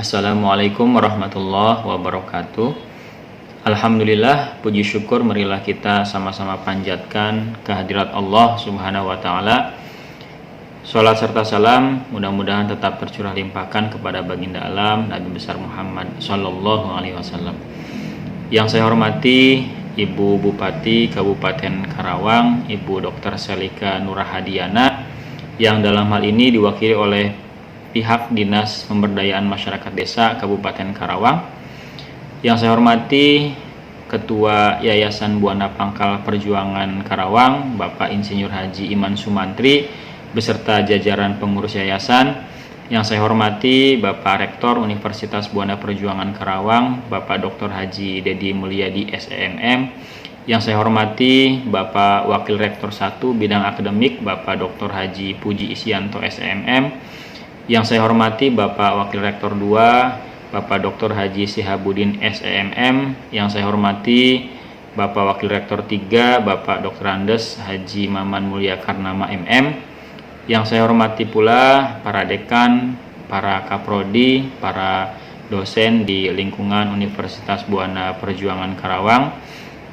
Assalamualaikum warahmatullahi wabarakatuh. Alhamdulillah, puji syukur marilah kita sama-sama panjatkan kehadirat Allah Subhanahu wa taala. Salat serta salam mudah-mudahan tetap tercurah limpahkan kepada baginda alam Nabi besar Muhammad sallallahu alaihi wasallam. Yang saya hormati Ibu Bupati Kabupaten Karawang, Ibu Dr. Selika Nurahadiana, yang dalam hal ini diwakili oleh pihak Dinas Pemberdayaan Masyarakat Desa Kabupaten Karawang. Yang saya hormati Ketua Yayasan Buana Pangkal Perjuangan Karawang, Bapak Insinyur Haji Iman Sumantri, beserta jajaran pengurus yayasan. Yang saya hormati Bapak Rektor Universitas Buana Perjuangan Karawang, Bapak Dr. Haji Dedi Mulyadi SEMM. Yang saya hormati Bapak Wakil Rektor 1 Bidang Akademik, Bapak Dr. Haji Puji Isyanto SEMM. Yang saya hormati Bapak Wakil Rektor 2 Bapak Dr. Haji Sihabudin SEMM. Yang saya hormati Bapak Wakil Rektor 3 Bapak Dr. Andes Haji Maman Mulia Karnama MM. Yang saya hormati pula para dekan, para kaprodi, para dosen di lingkungan Universitas Buana Perjuangan Karawang.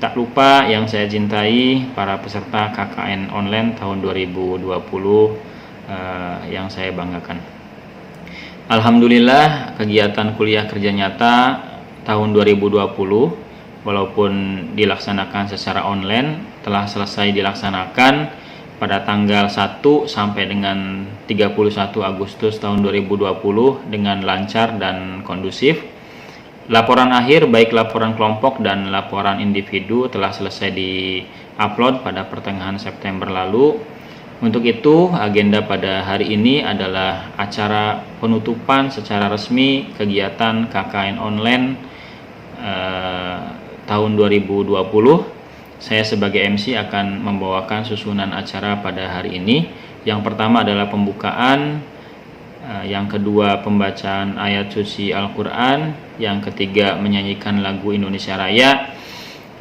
Tak lupa yang saya cintai para peserta KKN online tahun 2020 yang saya banggakan. Alhamdulillah, kegiatan kuliah kerja nyata tahun 2020 walaupun dilaksanakan secara online telah selesai dilaksanakan pada tanggal 1 sampai dengan 31 Agustus tahun 2020 dengan lancar dan kondusif. Laporan akhir baik laporan kelompok dan laporan individu telah selesai di-upload pada pertengahan September lalu. Untuk itu, agenda pada hari ini adalah acara penutupan secara resmi kegiatan KKN online tahun 2020. Saya sebagai MC akan membawakan susunan acara pada hari ini. Yang pertama adalah pembukaan, yang kedua pembacaan ayat suci Al-Quran, yang ketiga menyanyikan lagu Indonesia Raya,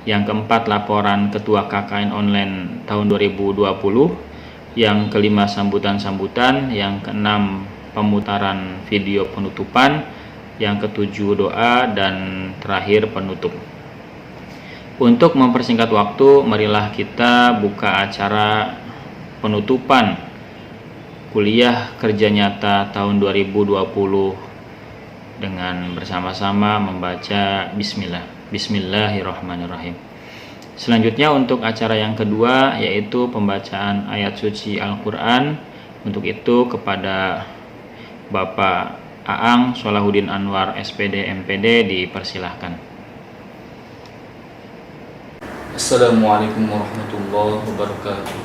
yang keempat laporan Ketua KKN online tahun 2020, yang kelima sambutan-sambutan, yang keenam pemutaran video penutupan, yang ketujuh doa, dan terakhir penutup. Untuk mempersingkat waktu, marilah kita buka acara penutupan kuliah kerja nyata tahun 2020 dengan bersama-sama membaca Bismillah. Bismillahirrahmanirrahim. Selanjutnya untuk acara yang kedua yaitu pembacaan ayat suci Al-Quran. Untuk itu kepada Bapak Aang Solahuddin Anwar SPD MPD dipersilahkan. Assalamualaikum warahmatullahi wabarakatuh.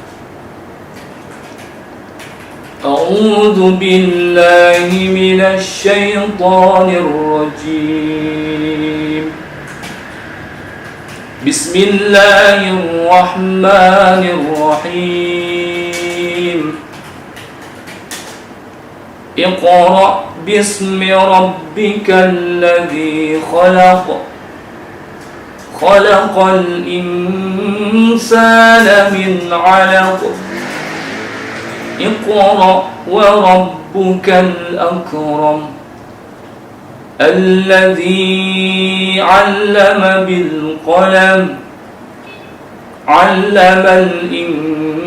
A'udzu billahi minasy syaithanir rajim. Bismillahirrahmanirrahim. Iqra' bismi rabbikal ladzi khalaq. Khalaqal insana min 'alaq. Iqra' wa rabbukal akram. الذي علم بالقلم علم الإنسان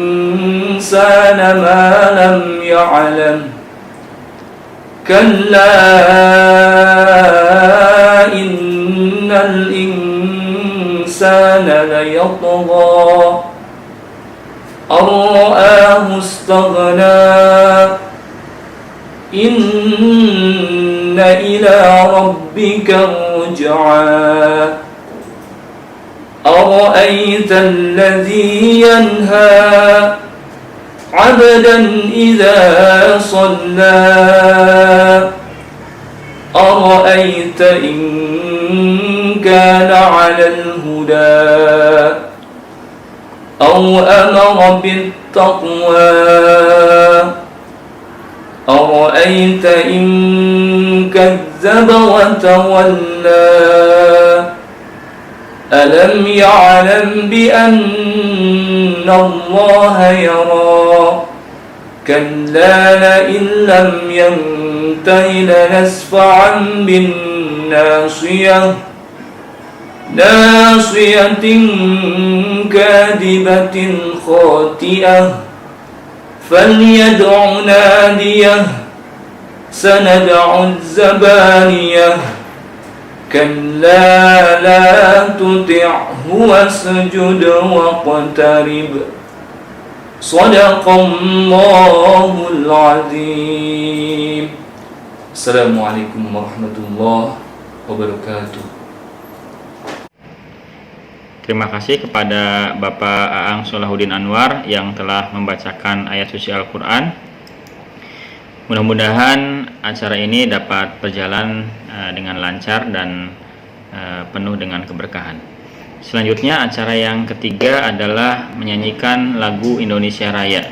ما لم يعلم كلا إن الإنسان ليطغى أن رآه استغنى إن إلى ربك الرجعى أرأيت الذي ينهى عبدا إذا صلى أرأيت إن كان على الهدى أو أمر بالتقوى أرأيت إن كذب وتولى ألم يعلم بأن الله يرى كلا لئن لم ينته الانتهي لنسفعا بالناصية ناصية كاذبة خاطئة فليدع ناديه سندع الزبانية كلا لا تطعه واسجد واقترب صدق الله العظيم. Assalamualaikum warahmatullahi wabarakatuh. Terima kasih kepada Bapak Aang Solahuddin Anwar yang telah membacakan ayat suci Al-Quran. Mudah-mudahan acara ini dapat berjalan dengan lancar dan penuh dengan keberkahan. Selanjutnya acara yang ketiga adalah menyanyikan lagu Indonesia Raya.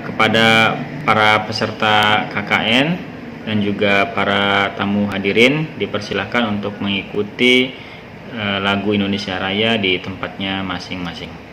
Kepada para peserta KKN dan juga para tamu hadirin dipersilakan untuk mengikuti lagu Indonesia Raya di tempatnya masing-masing.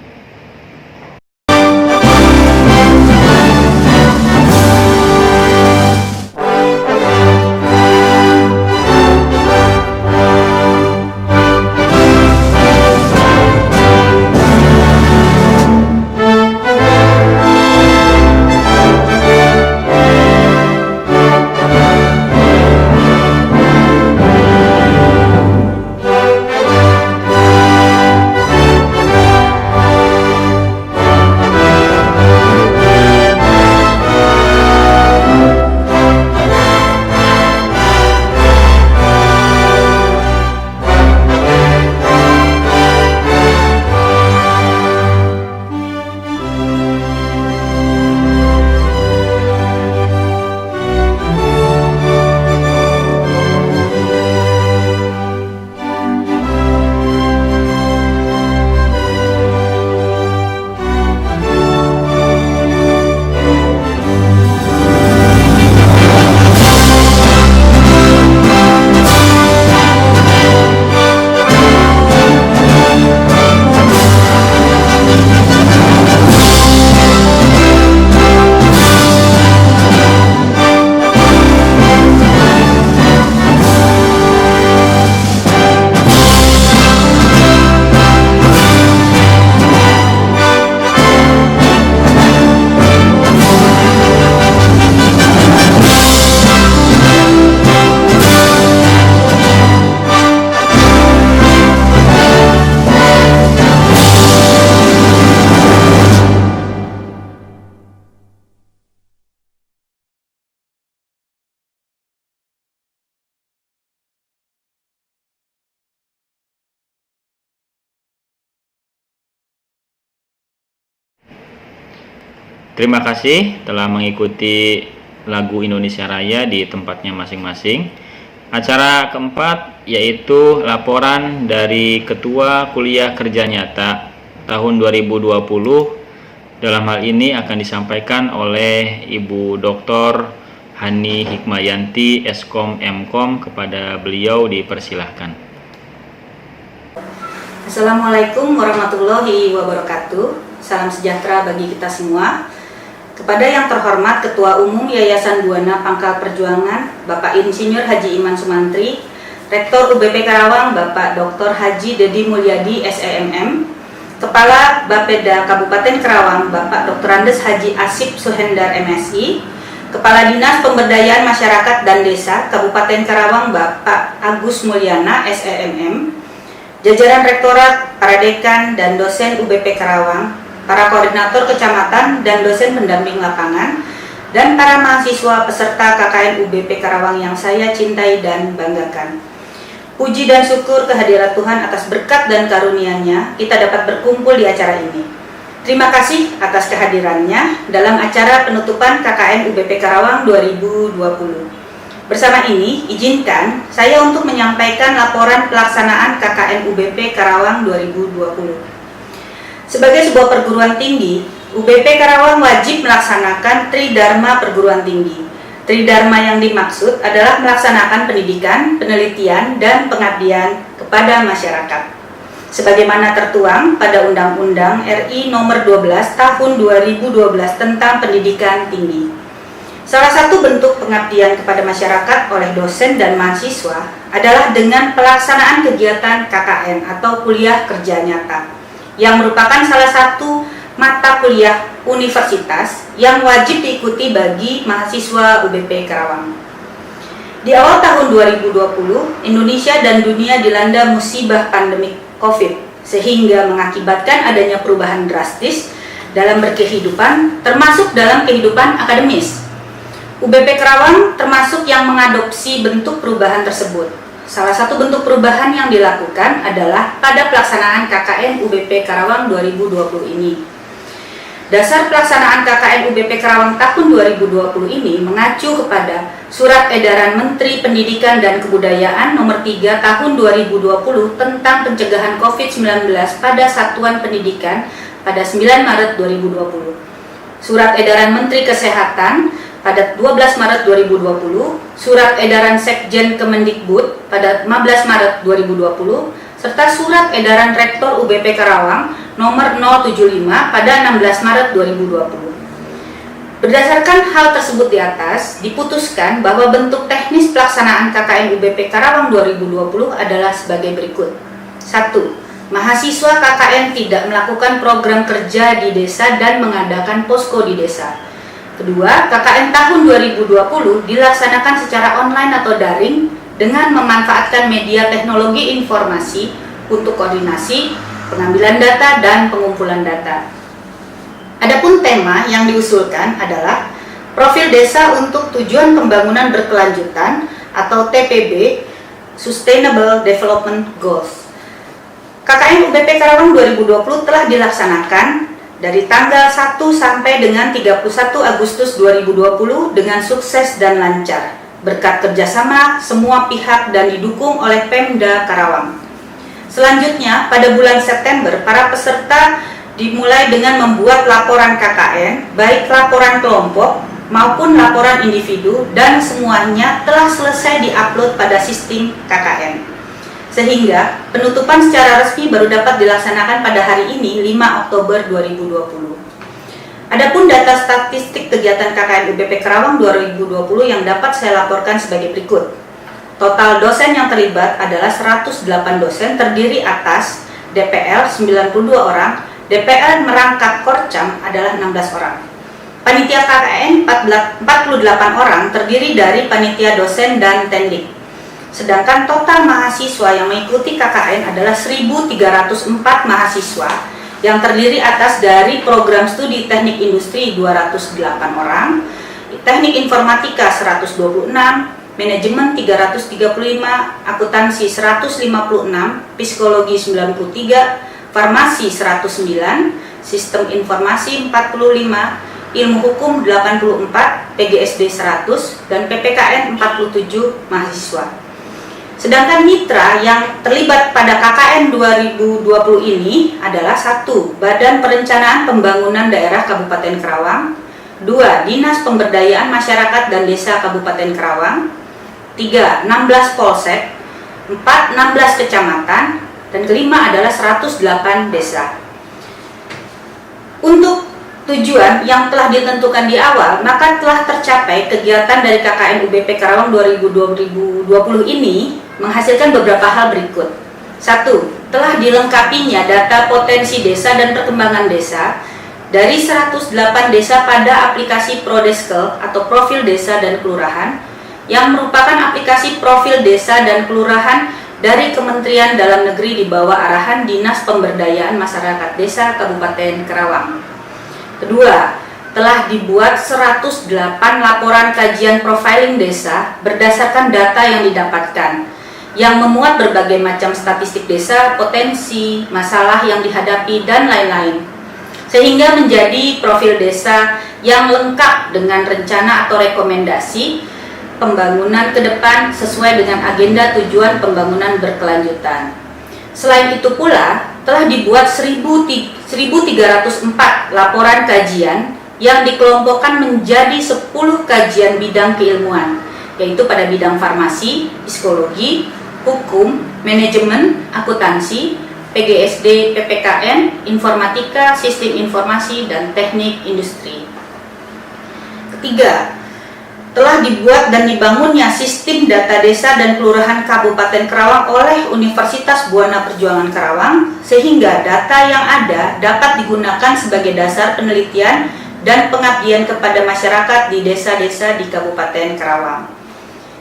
Terima kasih telah mengikuti lagu Indonesia Raya di tempatnya masing-masing. Acara keempat yaitu laporan dari Ketua Kuliah Kerja Nyata tahun 2020. Dalam hal ini akan disampaikan oleh Ibu Dr. Hani Hikmayanti, Eskom Mkom. Kepada beliau dipersilahkan. Assalamualaikum warahmatullahi wabarakatuh. Salam sejahtera bagi kita semua. Kepada yang terhormat Ketua Umum Yayasan Buana Pangkal Perjuangan, Bapak Insinyur Haji Iman Sumantri, Rektor UBP Karawang, Bapak Dr. Haji Dedi Mulyadi, SEMM, Kepala Bapeda Kabupaten Karawang, Bapak Dr. Andes Haji Asip Suhendar, MSI, Kepala Dinas Pemberdayaan Masyarakat dan Desa Kabupaten Karawang, Bapak Agus Mulyana, SEMM, jajaran Rektorat, para dekan dan dosen UBP Karawang, para koordinator kecamatan dan dosen pendamping lapangan, dan para mahasiswa peserta KKN UBP Karawang yang saya cintai dan banggakan. Puji dan syukur kehadirat Tuhan atas berkat dan karunia-Nya kita dapat berkumpul di acara ini. Terima kasih atas kehadirannya dalam acara penutupan KKN UBP Karawang 2020. Bersama ini, izinkan saya untuk menyampaikan laporan pelaksanaan KKN UBP Karawang 2020. Sebagai sebuah perguruan tinggi, UBP Karawang wajib melaksanakan Tridharma perguruan tinggi. Tridharma yang dimaksud adalah melaksanakan pendidikan, penelitian, dan pengabdian kepada masyarakat. Sebagaimana tertuang pada Undang-Undang RI Nomor 12 Tahun 2012 tentang Pendidikan Tinggi. Salah satu bentuk pengabdian kepada masyarakat oleh dosen dan mahasiswa adalah dengan pelaksanaan kegiatan KKN atau kuliah kerja nyata, yang merupakan salah satu mata kuliah universitas yang wajib diikuti bagi mahasiswa UBP Karawang. Di awal tahun 2020, Indonesia dan dunia dilanda musibah pandemi COVID, sehingga mengakibatkan adanya perubahan drastis dalam berkehidupan, termasuk dalam kehidupan akademis. UBP Karawang termasuk yang mengadopsi bentuk perubahan tersebut. Salah satu bentuk perubahan yang dilakukan adalah pada pelaksanaan KKN UBP Karawang 2020 ini. Dasar pelaksanaan KKN UBP Karawang tahun 2020 ini mengacu kepada Surat Edaran Menteri Pendidikan dan Kebudayaan Nomor 3 Tahun 2020 tentang pencegahan COVID-19 pada Satuan Pendidikan pada 9 Maret 2020. Surat Edaran Menteri Kesehatan pada 12 Maret 2020, Surat Edaran Sekjen Kemendikbud pada 15 Maret 2020, serta Surat Edaran Rektor UBP Karawang nomor 075 pada 16 Maret 2020. Berdasarkan hal tersebut di atas, diputuskan bahwa bentuk teknis pelaksanaan KKN UBP Karawang 2020 adalah sebagai berikut. 1. Mahasiswa KKN tidak melakukan program kerja di desa dan mengadakan posko di desa. Kedua, KKN tahun 2020 dilaksanakan secara online atau daring dengan memanfaatkan media teknologi informasi untuk koordinasi, pengambilan data, dan pengumpulan data. Adapun tema yang diusulkan adalah profil desa untuk tujuan pembangunan berkelanjutan atau TPB Sustainable Development Goals. KKN UBP Karawang 2020 telah dilaksanakan dari tanggal 1 sampai dengan 31 Agustus 2020 dengan sukses dan lancar, berkat kerjasama semua pihak dan didukung oleh Pemda Karawang. Selanjutnya, pada bulan September, para peserta dimulai dengan membuat laporan KKN, baik laporan kelompok maupun laporan individu, dan semuanya telah selesai diupload pada sistem KKN. Sehingga penutupan secara resmi baru dapat dilaksanakan pada hari ini 5 Oktober 2020. Adapun data statistik kegiatan KKN UBP Karawang 2020 yang dapat saya laporkan sebagai berikut. Total dosen yang terlibat adalah 108 dosen terdiri atas DPL 92 orang, DPL merangkap Korcam adalah 16 orang. Panitia KKN 48 orang terdiri dari panitia dosen dan tendik. Sedangkan total mahasiswa yang mengikuti KKN adalah 1.304 mahasiswa yang terdiri atas dari program studi teknik industri 208 orang, teknik informatika 126, manajemen 335, akuntansi 156, psikologi 93, farmasi 109, sistem informasi 45, ilmu hukum 84, PGSD 100, dan PPKN 47 mahasiswa. Sedangkan mitra yang terlibat pada KKN 2020 ini adalah 1. Badan Perencanaan Pembangunan Daerah Kabupaten Karawang, 2. Dinas Pemberdayaan Masyarakat dan Desa Kabupaten Karawang, 3. 16 Polsek, 4. 16 Kecamatan, dan kelima adalah 108 desa. Untuk tujuan yang telah ditentukan di awal, maka telah tercapai kegiatan dari KKN UBP Karawang 2020 ini menghasilkan beberapa hal berikut. 1. Telah dilengkapinya data potensi desa dan perkembangan desa dari 108 desa pada aplikasi Prodeskel atau Profil Desa dan Kelurahan, yang merupakan aplikasi profil desa dan kelurahan dari Kementerian Dalam Negeri di bawah arahan Dinas Pemberdayaan Masyarakat Desa Kabupaten Karawang. Kedua, telah dibuat 108 laporan kajian profiling desa berdasarkan data yang didapatkan, yang memuat berbagai macam statistik desa, potensi, masalah yang dihadapi, dan lain-lain. Sehingga menjadi profil desa yang lengkap dengan rencana atau rekomendasi pembangunan ke depan sesuai dengan agenda tujuan pembangunan berkelanjutan. Selain itu pula, telah dibuat 1.304 laporan kajian yang dikelompokkan menjadi 10 kajian bidang keilmuan, yaitu pada bidang farmasi, psikologi, hukum, manajemen, akuntansi, PGSD, PPKN, informatika, sistem informasi, dan teknik industri. Ketiga, telah dibuat dan dibangunnya sistem data desa dan kelurahan Kabupaten Karawang oleh Universitas Buana Perjuangan Karawang, sehingga data yang ada dapat digunakan sebagai dasar penelitian dan pengabdian kepada masyarakat di desa-desa di Kabupaten Karawang.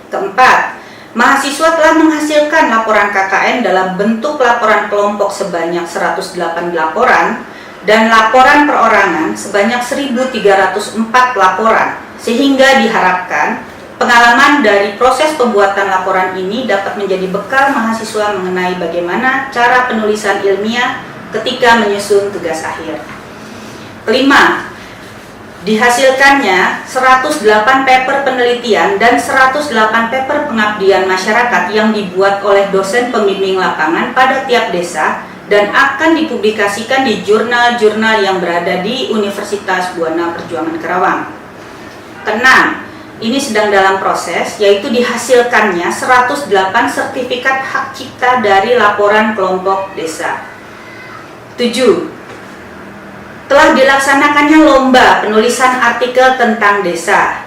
Keempat, mahasiswa telah menghasilkan laporan KKN dalam bentuk laporan kelompok sebanyak 108 laporan dan laporan perorangan sebanyak 1.304 laporan, sehingga diharapkan pengalaman dari proses pembuatan laporan ini dapat menjadi bekal mahasiswa mengenai bagaimana cara penulisan ilmiah ketika menyusun tugas akhir. Kelima, dihasilkannya 108 paper penelitian dan 108 paper pengabdian masyarakat yang dibuat oleh dosen pembimbing lapangan pada tiap desa dan akan dipublikasikan di jurnal-jurnal yang berada di Universitas Buana Perjuangan Karawang. Keenam, ini sedang dalam proses, yaitu dihasilkannya 108 sertifikat hak cipta dari laporan kelompok desa. 7. Telah dilaksanakannya lomba penulisan artikel tentang desa.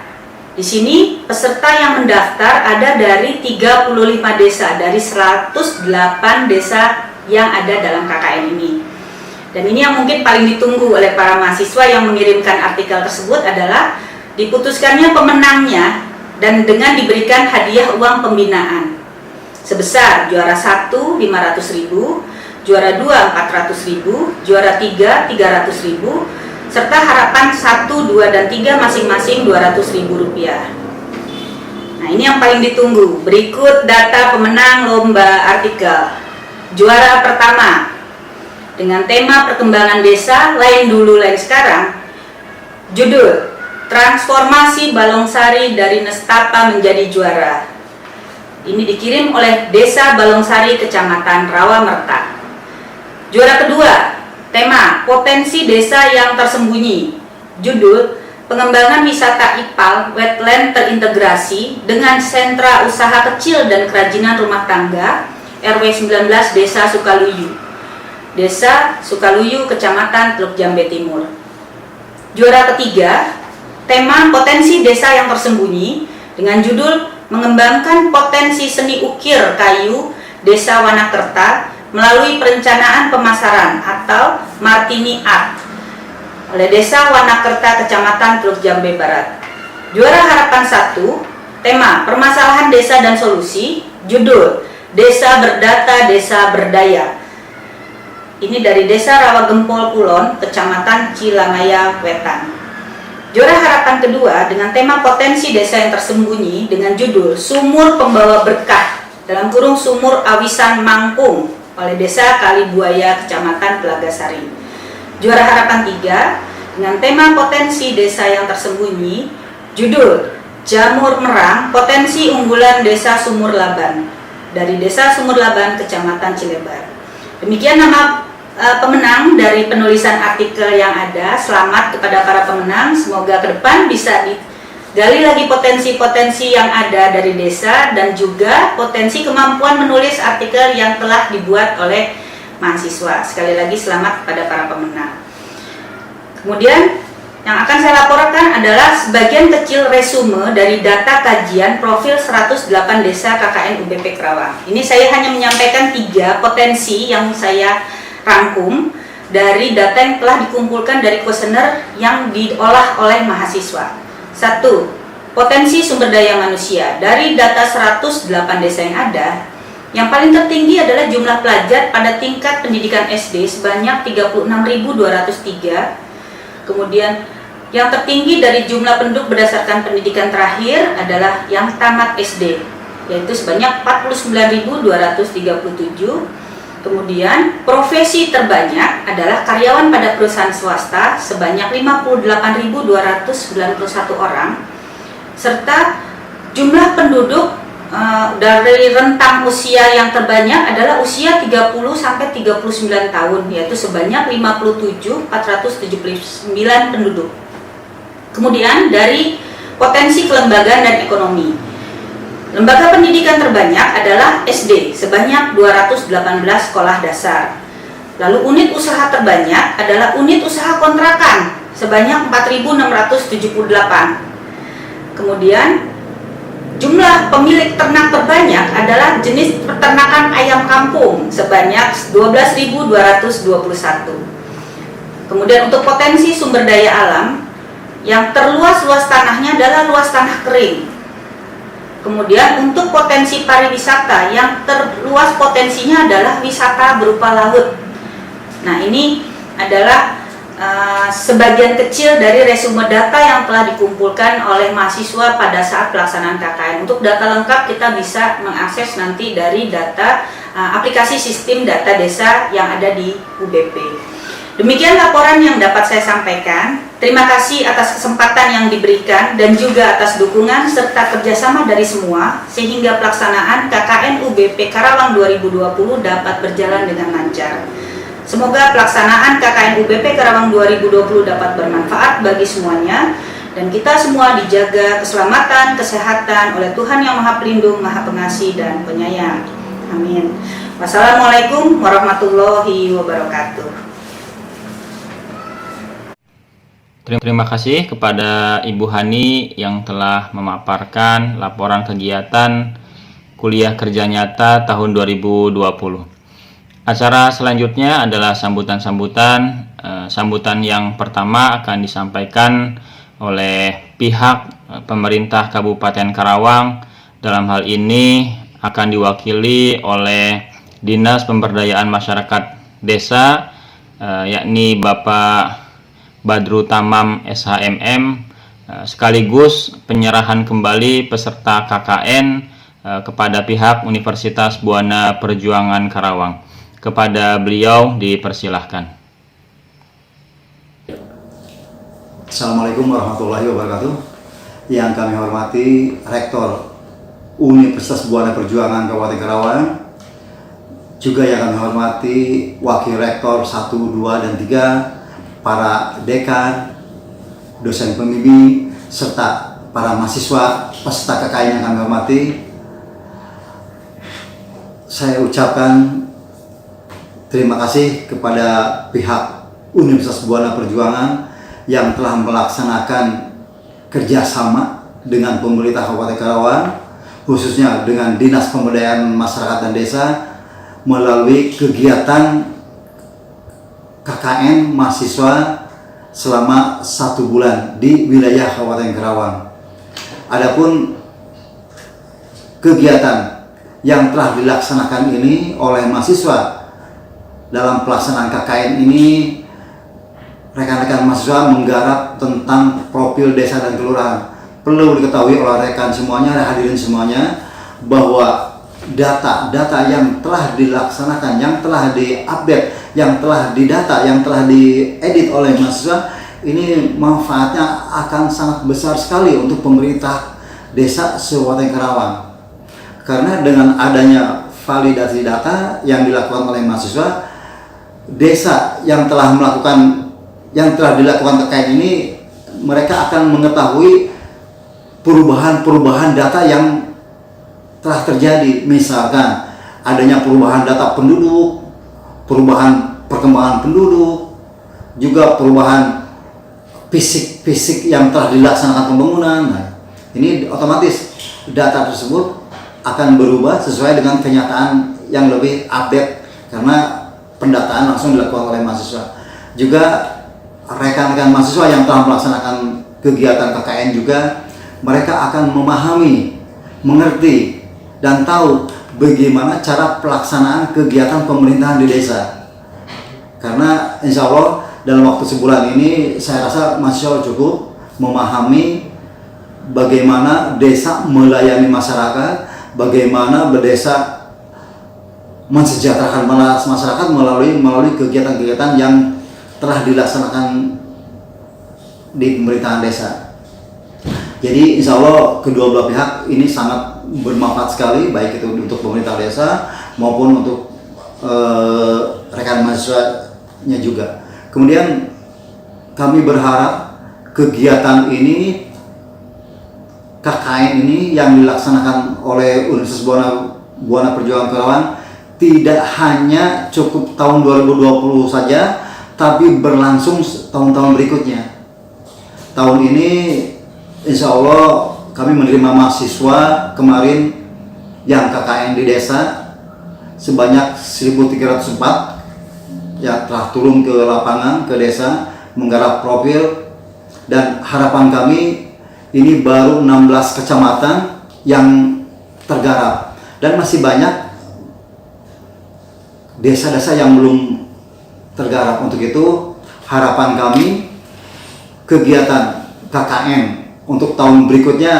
Di sini peserta yang mendaftar ada dari 35 desa dari 108 desa yang ada dalam KKN ini. Dan ini yang mungkin paling ditunggu oleh para mahasiswa yang mengirimkan artikel tersebut adalah diputuskannya pemenangnya dan dengan diberikan hadiah uang pembinaan sebesar juara 1 500.000, juara 2 400.000, juara 3 300.000, serta harapan 1, 2, dan 3 masing-masing Rp200.000. Nah, ini yang paling ditunggu. Berikut data pemenang lomba artikel. Juara pertama dengan tema perkembangan desa lain dulu lain sekarang, judul Transformasi Balongsari dari Nestapa Menjadi Juara. Ini dikirim oleh Desa Balongsari, Kecamatan Rawamerta. Juara kedua, tema Potensi Desa yang Tersembunyi. Judul Pengembangan Wisata Ipal Wetland Terintegrasi dengan Sentra Usaha Kecil dan Kerajinan Rumah Tangga RW 19 Desa Sukaluyu. Desa Sukaluyu, Kecamatan Teluk Jambe Timur. Juara ketiga, tema Potensi Desa yang Tersembunyi dengan judul Mengembangkan Potensi Seni Ukir Kayu Desa Wanakerta melalui Perencanaan Pemasaran atau Martini Art oleh Desa Wanakerta, Kecamatan Teluk Jambe Barat. Juara harapan 1, tema Permasalahan Desa dan Solusi, judul Desa Berdata, Desa Berdaya. Ini dari Desa Rawagempol Kulon, Kecamatan Cilamaya Wetan. Juara harapan kedua dengan tema Potensi Desa yang Tersembunyi dengan judul Sumur Pembawa Berkah dalam kurung Sumur Awisan Mangkung oleh Desa Kalibuaya, Kecamatan Telagasari. Juara harapan 3 dengan tema Potensi Desa yang Tersembunyi, judul Jamur Merang Potensi Unggulan Desa Sumur Laban dari Desa Sumur Laban, Kecamatan Cilebar. Demikian nama pemenang dari penulisan artikel yang ada. Selamat kepada para pemenang, semoga ke depan bisa digali lagi potensi-potensi yang ada dari desa dan juga potensi kemampuan menulis artikel yang telah dibuat oleh mahasiswa. Sekali lagi selamat kepada para pemenang. Kemudian yang akan saya laporkan adalah sebagian kecil resume dari data kajian profil 108 desa KKN UBP Karawang. Ini saya hanya menyampaikan 3 potensi yang saya rangkum dari data yang telah dikumpulkan dari kuesioner yang diolah oleh mahasiswa. 1. Potensi sumber daya manusia. Dari data 108 desa yang ada, yang paling tertinggi adalah jumlah pelajar pada tingkat pendidikan SD sebanyak 36.203. Kemudian yang tertinggi dari jumlah penduduk berdasarkan pendidikan terakhir adalah yang tamat SD, yaitu sebanyak 49.237. Kemudian profesi terbanyak adalah karyawan pada perusahaan swasta sebanyak 58.291 orang, serta jumlah penduduk dari rentang usia yang terbanyak adalah usia 30 sampai 39 tahun, yaitu sebanyak 57.479 penduduk. Kemudian dari potensi kelembagaan dan ekonomi, lembaga pendidikan terbanyak adalah SD sebanyak 218 sekolah dasar. Lalu unit usaha terbanyak adalah unit usaha kontrakan sebanyak 4.678. Kemudian jumlah pemilik ternak terbanyak adalah jenis peternakan ayam kampung sebanyak 12.221. Kemudian untuk potensi sumber daya alam, yang terluas luas tanahnya adalah luas tanah kering. Kemudian untuk potensi pariwisata, yang terluas potensinya adalah wisata berupa laut. Nah, ini adalah sebagian kecil dari resume data yang telah dikumpulkan oleh mahasiswa pada saat pelaksanaan KKN. Untuk data lengkap kita bisa mengakses nanti dari data aplikasi sistem data desa yang ada di UBP. Demikian laporan yang dapat saya sampaikan. Terima kasih atas kesempatan yang diberikan dan juga atas dukungan serta kerjasama dari semua sehingga pelaksanaan KKN UBP Karawang 2020 dapat berjalan dengan lancar. Semoga pelaksanaan KKN UBP Karawang 2020 dapat bermanfaat bagi semuanya dan kita semua dijaga keselamatan, kesehatan oleh Tuhan yang Maha Pelindung, Maha Pengasih dan Penyayang. Amin. Wassalamualaikum warahmatullahi wabarakatuh. Terima kasih kepada Ibu Hani yang telah memaparkan laporan kegiatan kuliah kerja nyata tahun 2020. Acara selanjutnya adalah sambutan-sambutan. Sambutan yang pertama akan disampaikan oleh pihak pemerintah Kabupaten Karawang. Dalam hal ini akan diwakili oleh Dinas Pemberdayaan Masyarakat Desa, yakni Bapak Badru Tamam SHMM, sekaligus penyerahan kembali peserta KKN kepada pihak Universitas Buana Perjuangan Karawang. Kepada beliau dipersilahkan. Assalamualaikum warahmatullahi wabarakatuh. Yang kami hormati Rektor Universitas Buana Perjuangan Kabupaten Karawang, juga yang kami hormati Wakil Rektor 1, 2, dan 3, para dekan, dosen pembimbing, serta para mahasiswa peserta KKN yang kami hormati. Saya ucapkan terima kasih kepada pihak Universitas Buana Perjuangan yang telah melaksanakan kerjasama dengan pemerintah Kabupaten Karawang, khususnya dengan Dinas Pemberdayaan Masyarakat dan Desa, melalui kegiatan KKN mahasiswa selama 1 bulan di wilayah Kabupaten Karawang. Adapun kegiatan yang telah dilaksanakan ini oleh mahasiswa dalam pelaksanaan KKN ini, rekan-rekan mahasiswa menggarap tentang profil desa dan kelurahan. Perlu diketahui oleh rekan semuanya, hadirin semuanya, bahwa data-data yang telah dilaksanakan, yang telah diupdate, yang telah didata, yang telah diedit oleh mahasiswa, ini manfaatnya akan sangat besar sekali untuk pemerintah desa Kabupaten Karawang. Karena dengan adanya validasi data yang dilakukan oleh mahasiswa, desa yang telah dilakukan terkait ini, mereka akan mengetahui perubahan-perubahan data yang telah terjadi. Misalkan adanya perubahan data penduduk, perubahan perkembangan penduduk, juga perubahan fisik yang telah dilaksanakan pembangunan. Nah, ini otomatis data tersebut akan berubah sesuai dengan kenyataan yang lebih update, karena pendataan langsung dilakukan oleh mahasiswa. Juga rekan-rekan mahasiswa yang telah melaksanakan kegiatan KKN juga, mereka akan memahami, mengerti, dan tahu bagaimana cara pelaksanaan kegiatan pemerintahan di desa. Karena insya Allah dalam waktu sebulan ini saya rasa mahasiswa cukup memahami bagaimana desa melayani masyarakat, bagaimana berdesa mensejahterakan masyarakat melalui kegiatan-kegiatan yang telah dilaksanakan di pemerintahan desa. Jadi insya Allah kedua belah pihak ini sangat bermanfaat sekali, baik itu untuk pemerintah desa maupun untuk rekan mahasiswanya juga. Kemudian kami berharap kegiatan ini, KKN ini yang dilaksanakan oleh Universitas Buana Perjuangan Karawang tidak hanya cukup tahun 2020 saja, tapi berlangsung tahun-tahun berikutnya. Tahun ini insya Allah kami menerima mahasiswa kemarin yang KKN di desa sebanyak 1.304 ya, telah turun ke lapangan, ke desa, menggarap profil, dan harapan kami ini baru 16 kecamatan yang tergarap dan masih banyak desa-desa yang belum tergarap. Untuk itu harapan kami kegiatan KKN untuk tahun berikutnya,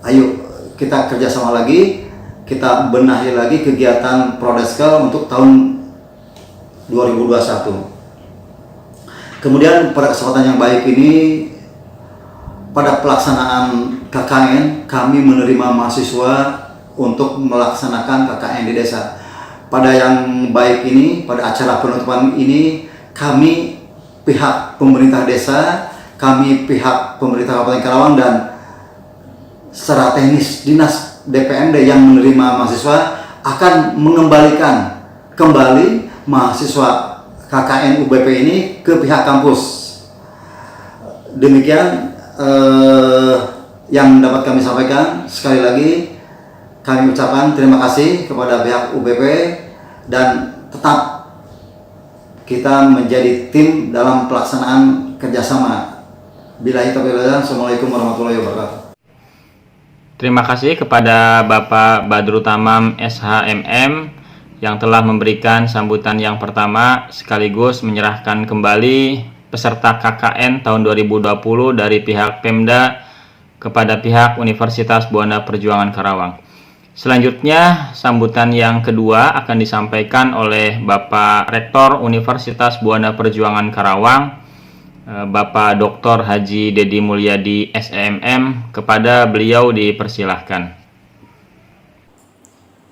ayo kita kerjasama lagi, kita benahi lagi kegiatan Prodeskel untuk tahun 2021. Kemudian pada kesempatan yang baik ini, pada pelaksanaan KKN kami menerima mahasiswa untuk melaksanakan KKN di desa. Pada yang baik ini, pada acara penutupan ini, kami pihak pemerintah desa, kami pihak pemerintah Kabupaten Karawang, dan secara teknis Dinas DPMD yang menerima mahasiswa akan mengembalikan kembali mahasiswa KKN UBP ini ke pihak kampus. Demikian yang dapat kami sampaikan. Sekali lagi kami ucapkan terima kasih kepada pihak UBP dan tetap kita menjadi tim dalam pelaksanaan kerjasama. Billahi taufiq wal hidayah. Assalamualaikum warahmatullahi wabarakatuh. Terima kasih kepada Bapak Badrul Tamam SHMM yang telah memberikan sambutan yang pertama sekaligus menyerahkan kembali peserta KKN tahun 2020 dari pihak Pemda kepada pihak Universitas Buana Perjuangan Karawang. Selanjutnya, sambutan yang kedua akan disampaikan oleh Bapak Rektor Universitas Buana Perjuangan Karawang, Bapak Dr. Haji Dedi Mulyadi SMM. Kepada beliau dipersilahkan.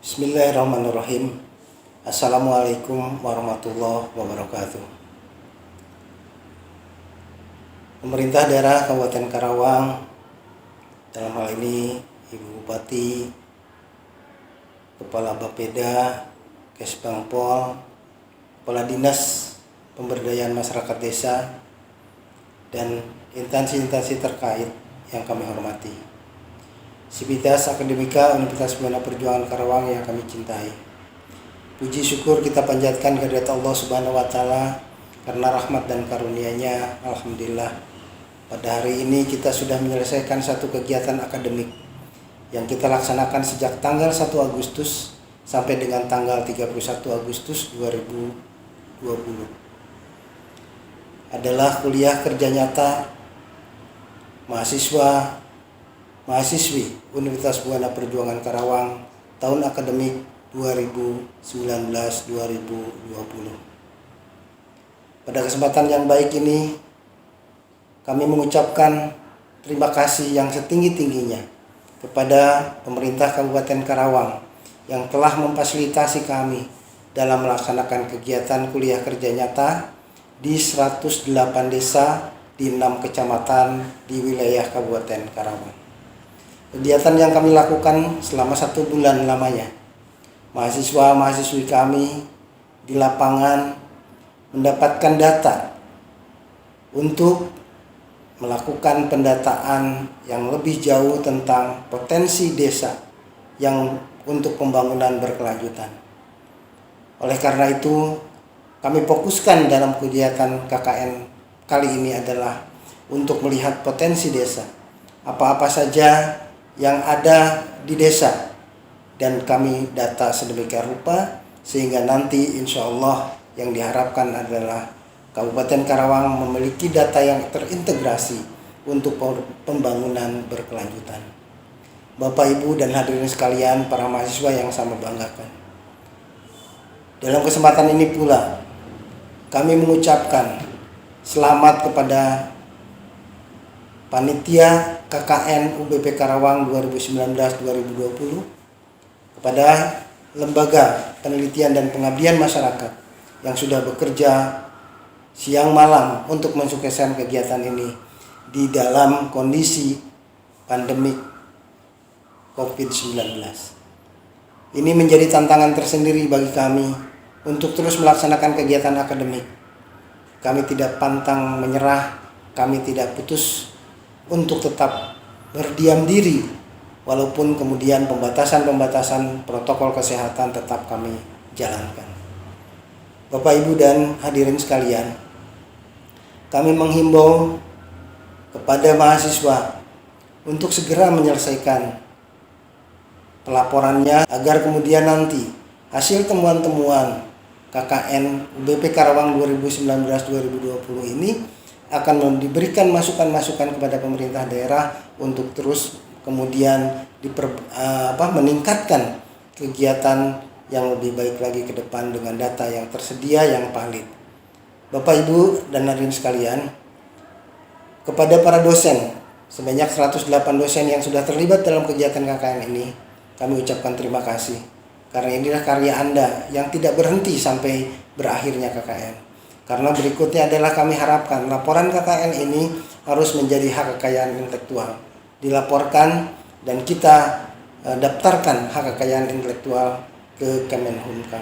Bismillahirrahmanirrahim. Assalamualaikum warahmatullahi wabarakatuh. Pemerintah daerah Kabupaten Karawang, dalam hal ini Ibu Bupati, Kepala Bapeda, Kesbangpol, Kepala Dinas Pemberdayaan Masyarakat Desa, dan instansi-instansi terkait yang kami hormati. Sivitas Akademika Universitas Buana Perjuangan Karawang yang kami cintai. Puji syukur kita panjatkan kehadirat Allah Subhanahu wa Ta'ala karena rahmat dan karunia-Nya. Alhamdulillah, pada hari ini kita sudah menyelesaikan satu kegiatan akademik yang kita laksanakan sejak tanggal 1 Agustus sampai dengan tanggal 31 Agustus 2020. Adalah kuliah kerja nyata mahasiswi Universitas Buana Perjuangan Karawang tahun akademik 2019-2020. Pada kesempatan yang baik ini, kami mengucapkan terima kasih yang setinggi-tingginya kepada pemerintah Kabupaten Karawang yang telah memfasilitasi kami dalam melaksanakan kegiatan kuliah kerja nyata di 108 desa di 6 kecamatan di wilayah Kabupaten Karawang. Kegiatan yang kami lakukan selama 1 bulan lamanya, mahasiswa-mahasiswi kami di lapangan mendapatkan data untuk melakukan pendataan yang lebih jauh tentang potensi desa yang untuk pembangunan berkelanjutan. Oleh karena itu, kami fokuskan dalam kegiatan KKN kali ini adalah untuk melihat potensi desa, apa-apa saja yang ada di desa, dan kami data sedemikian rupa sehingga nanti insya Allah yang diharapkan adalah Kabupaten Karawang memiliki data yang terintegrasi untuk pembangunan berkelanjutan. Bapak, Ibu, dan hadirin sekalian, para mahasiswa yang sama banggakan. Dalam kesempatan ini pula kami mengucapkan selamat kepada Panitia KKN UBP Karawang 2019-2020, kepada Lembaga Penelitian dan Pengabdian Masyarakat yang sudah bekerja siang malam untuk mensukseskan kegiatan ini di dalam kondisi pandemik COVID-19. Ini menjadi tantangan tersendiri bagi kami untuk terus melaksanakan kegiatan akademik. Kami tidak pantang menyerah, kami tidak putus untuk tetap berdiam diri walaupun kemudian pembatasan-pembatasan protokol kesehatan tetap kami jalankan. Bapak, Ibu, dan hadirin sekalian, kami menghimbau kepada mahasiswa untuk segera menyelesaikan pelaporannya agar kemudian nanti hasil temuan-temuan KKN UBP Karawang 2019-2020 ini akan diberikan masukan-masukan kepada pemerintah daerah untuk terus kemudian meningkatkan kegiatan yang lebih baik lagi ke depan dengan data yang tersedia yang valid. Bapak, Ibu, dan hadirin sekalian, kepada para dosen, sebanyak 108 dosen yang sudah terlibat dalam kegiatan KKN ini, kami ucapkan terima kasih. Karena inilah karya Anda yang tidak berhenti sampai berakhirnya KKN. Karena berikutnya adalah kami harapkan laporan KKN ini harus menjadi hak kekayaan intelektual. Dilaporkan dan kita daftarkan hak kekayaan intelektual ke Kemenhumkam.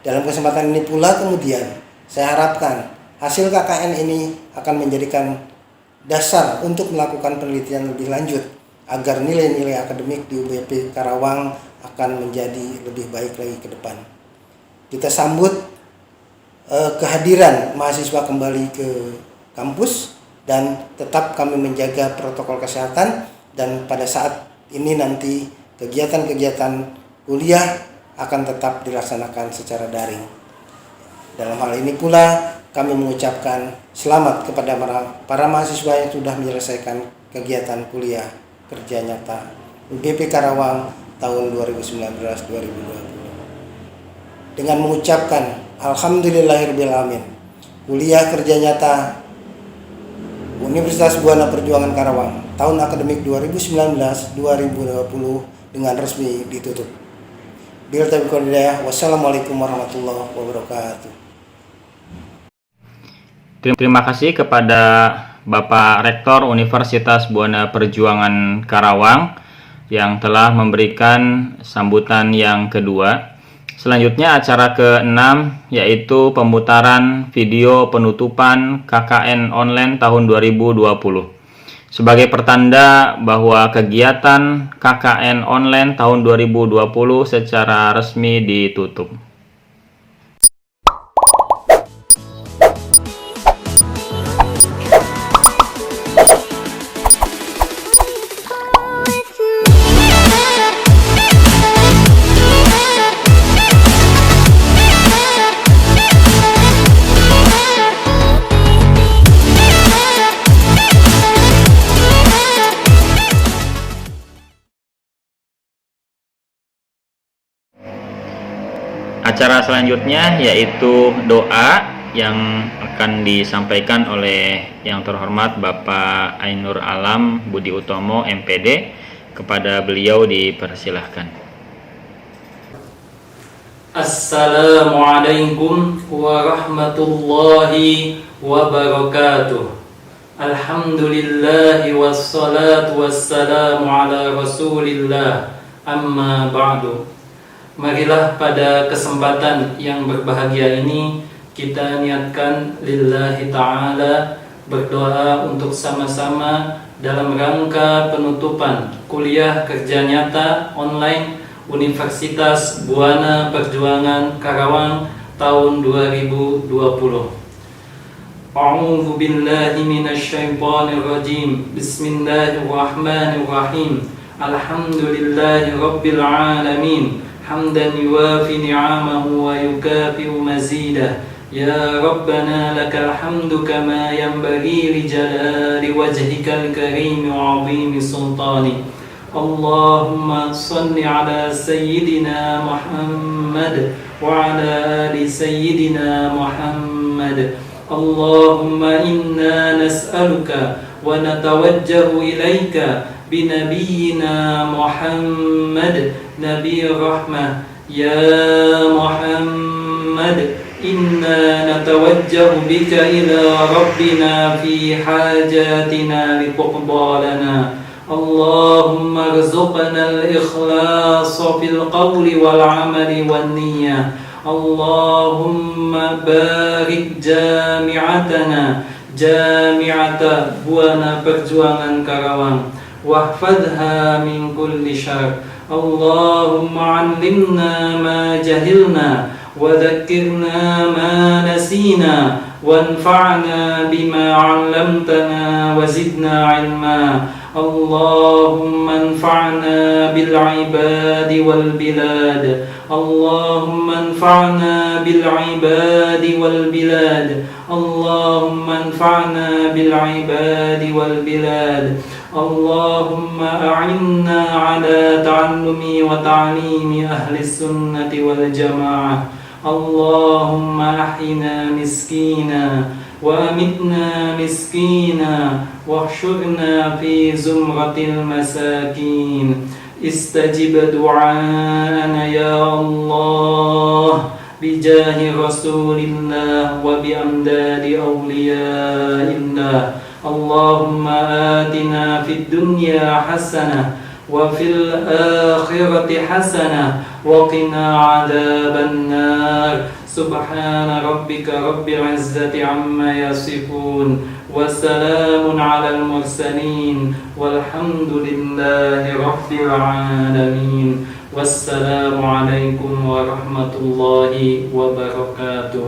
Dalam kesempatan ini pula kemudian saya harapkan hasil KKN ini akan menjadikan dasar untuk melakukan penelitian lebih lanjut agar nilai-nilai akademik di UBP Karawang akan menjadi lebih baik lagi ke depan. Kita sambut kehadiran mahasiswa kembali ke kampus dan tetap kami menjaga protokol kesehatan, dan pada saat ini nanti kegiatan-kegiatan kuliah akan tetap dilaksanakan secara daring. Dalam hal ini pula kami mengucapkan selamat kepada para mahasiswa yang sudah menyelesaikan kegiatan kuliah kerja nyata UBP Karawang tahun 2019-2020. Dengan mengucapkan alhamdulillahirrahmanirrahim, kuliah kerja nyata Universitas Buana Perjuangan Karawang tahun akademik 2019-2020 dengan resmi ditutup. Wassalamualaikum warahmatullahi wabarakatuh. Terima kasih kepada Bapak Rektor Universitas Buana Perjuangan Karawang yang telah memberikan sambutan yang kedua. Selanjutnya acara ke-6 yaitu pemutaran video penutupan KKN online tahun 2020. Sebagai pertanda bahwa kegiatan KKN online tahun 2020 secara resmi ditutup. Acara selanjutnya yaitu doa yang akan disampaikan oleh yang terhormat Bapak Ainur Alam Budi Utomo MPD. Kepada beliau dipersilahkan. Assalamualaikum warahmatullahi wabarakatuh. Alhamdulillahi wassalatu wassalamu ala rasulillah, amma ba'du. Marilah pada kesempatan yang berbahagia ini kita niatkan lillahi ta'ala berdoa untuk sama-sama dalam rangka penutupan kuliah kerja nyata online Universitas Buana Perjuangan Karawang tahun 2020. A'udzu billahi minasyaitonir rajim. Bismillahirrahmanirrahim. Alhamdulillahi rabbil alamin. Hamdan yuwafi ni'amahu wa yukafi'u mazidah. Ya Rabbana lakal hamdu kama yanbaghi li jalali wajhikal karim wa 'azimi sultani. Allahumma salli ala sayyidina Muhammad wa ala ali sayyidina Muhammad. Allahumma inna nas'aluka wa natawajjahu ilaika binabiyyina Muhammad Nabi Rahmah. Ya Muhammad, inna natawajjahu bika ila Rabbina fi hajatina liqbalana. Allahumma rzuqna al-ikhlasa fil qawli wal amali wan niyyah. Allahumma barik jami'atana Jami'ata Buana Perjuangan Karawang واحفظها من كل شر. اللهم علمنا ما جهلنا وذكرنا ما نسينا وانفعنا بما علمتنا وزدنا علما. اللهم انفعنا بالعباد والبلاد. اللهم انفعنا بالعباد والبلاد. اللهم انفعنا بالعباد والبلاد. اللهم أعنا على تعلم وتعليم أهل السنة والجماعة. اللهم أحينا مسكينا وأمتنا مسكينا واحشرنا في زمرة المساكين. استجب دعاءنا يا الله بجاه رسول الله وبأمداد أولياء الله. اللهم آتنا في الدنيا حسنة وفي الآخرة حسنة وقنا عذاب النار. سبحان ربك رب العزة عما يصفون وسلام على المرسلين والحمد لله رب العالمين. والسلام عليكم ورحمة الله وبركاته.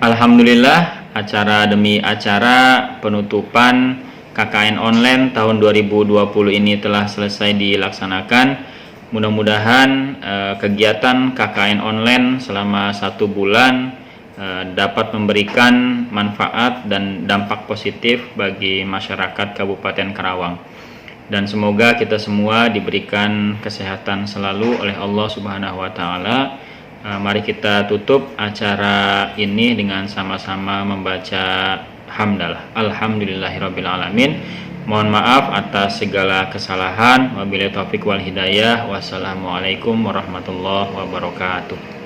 Alhamdulillah, acara demi acara penutupan KKN online tahun 2020 ini telah selesai dilaksanakan. Mudah-mudahan kegiatan KKN online selama 1 bulan dapat memberikan manfaat dan dampak positif bagi masyarakat Kabupaten Karawang. Dan semoga kita semua diberikan kesehatan selalu oleh Allah Subhanahu wa taala. Mari kita tutup acara ini dengan sama-sama membaca hamdalah. Alhamdulillahirabbil alamin. Mohon maaf atas segala kesalahan. Wabillahi taufik wal hidayah. Wassalamualaikum warahmatullahi wabarakatuh.